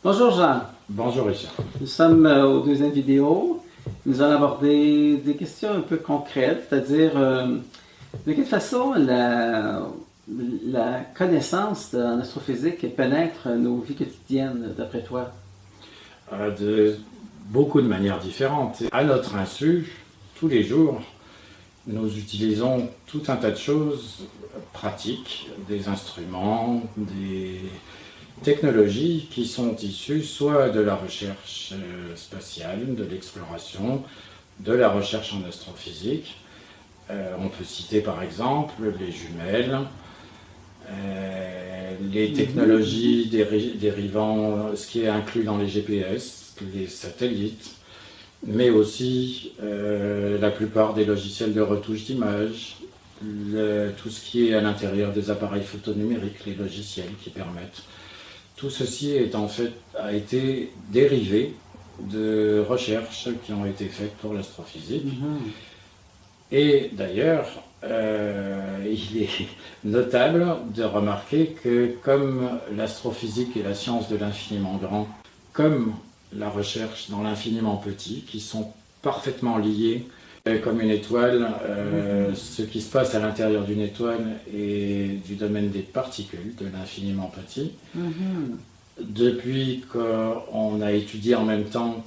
Bonjour Jean, Bonjour Richard. nous sommes au deuxième vidéo. Nous allons aborder des questions un peu concrètes, c'est-à-dire de quelle façon la connaissance en astrophysique pénètre nos vies quotidiennes, d'après toi? De beaucoup de manières différentes. À notre insu, tous les jours, nous utilisons tout un tas de choses pratiques, des instruments, des technologies qui sont issues soit de la recherche spatiale, de l'exploration, de la recherche en astrophysique. On peut citer par exemple les jumelles, les technologies dérivant, ce qui est inclus dans les GPS, les satellites, mais aussi la plupart des logiciels de retouche d'images, tout ce qui est à l'intérieur des appareils photonumériques, les logiciels qui permettent. Tout ceci a été dérivé de recherches qui ont été faites pour l'astrophysique. Et d'ailleurs, il est notable de remarquer que comme l'astrophysique est la science de l'infiniment grand, comme la recherche dans l'infiniment petit, qui sont parfaitement liées, comme une étoile, ce qui se passe à l'intérieur d'une étoile est du domaine des particules, de l'infiniment petit. Depuis qu'on a étudié en même temps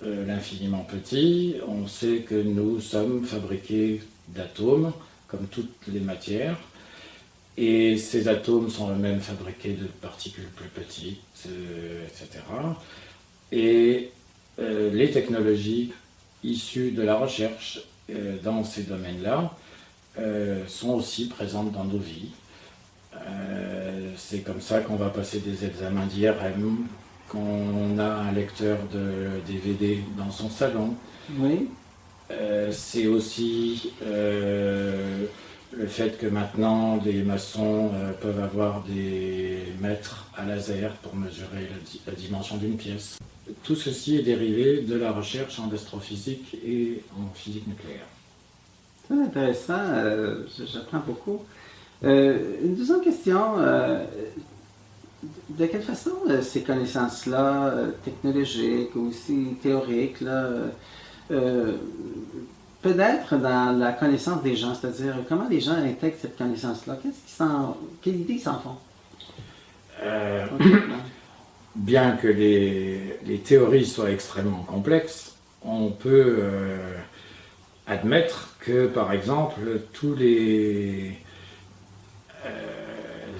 l'infiniment petit, on sait que nous sommes fabriqués d'atomes, comme toutes les matières, et ces atomes sont eux-mêmes fabriqués de particules plus petites, etc. Et les technologies issues de la recherche dans ces domaines-là sont aussi présentes dans nos vies. C'est comme ça qu'on va passer des examens d'IRM, qu'on a un lecteur de DVD dans son salon. Oui. C'est aussi le fait que maintenant les maçons peuvent avoir des mètres à laser pour mesurer la dimension d'une pièce. Tout ceci est dérivé de la recherche en astrophysique et en physique nucléaire. C'est intéressant, j'apprends beaucoup. Une deuxième question, de quelle façon ces connaissances-là, technologiques ou aussi théoriques, là, pénètrent dans la connaissance des gens, c'est-à-dire comment les gens intègrent cette connaissance-là? Quelle idée ils s'en font? Bien que les théories soient extrêmement complexes, on peut admettre que, par exemple, tous les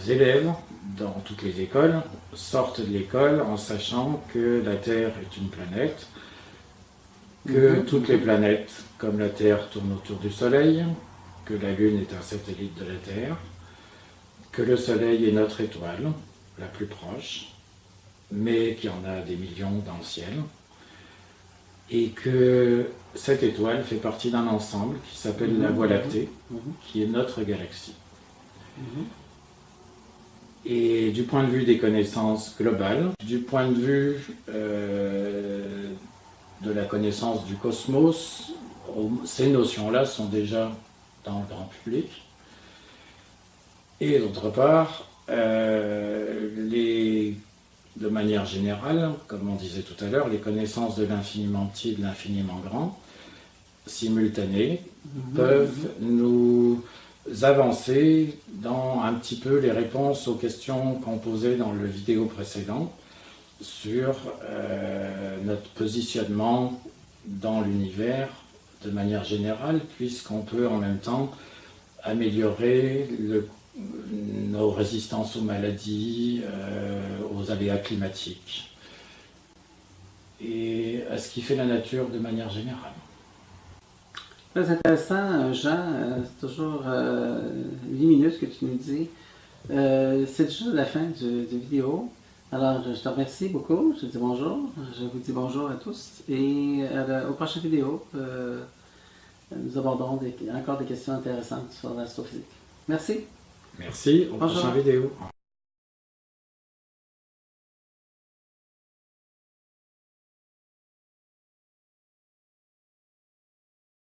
élèves dans toutes les écoles sortent de l'école en sachant que la Terre est une planète, que toutes les planètes, comme la Terre, tournent autour du Soleil, que la Lune est un satellite de la Terre, que le Soleil est notre étoile, la plus proche, mais qu'il y en a des millions dans le ciel, et que cette étoile fait partie d'un ensemble qui s'appelle la Voie lactée, qui est notre galaxie. Et du point de vue des connaissances globales, du point de vue de la connaissance du cosmos, ces notions-là sont déjà dans le grand public. Et d'autre part, de manière générale, comme on disait tout à l'heure, les connaissances de l'infiniment petit et de l'infiniment grand, simultanées, peuvent nous avancer dans un petit peu les réponses aux questions qu'on posait dans le vidéo précédent sur notre positionnement dans l'univers de manière générale, puisqu'on peut en même temps améliorer nos résistances aux maladies, aux aléas climatiques et à ce qui fait la nature de manière générale. Très intéressant, Jean. C'est toujours lumineux ce que tu nous dis. C'est déjà la fin de vidéo. Alors, je te remercie beaucoup. Je te dis bonjour. Je vous dis bonjour à tous. Et aux prochaines vidéos, nous aborderons encore des questions intéressantes sur l'astrophysique. Merci. Merci. Aux prochaines vidéos.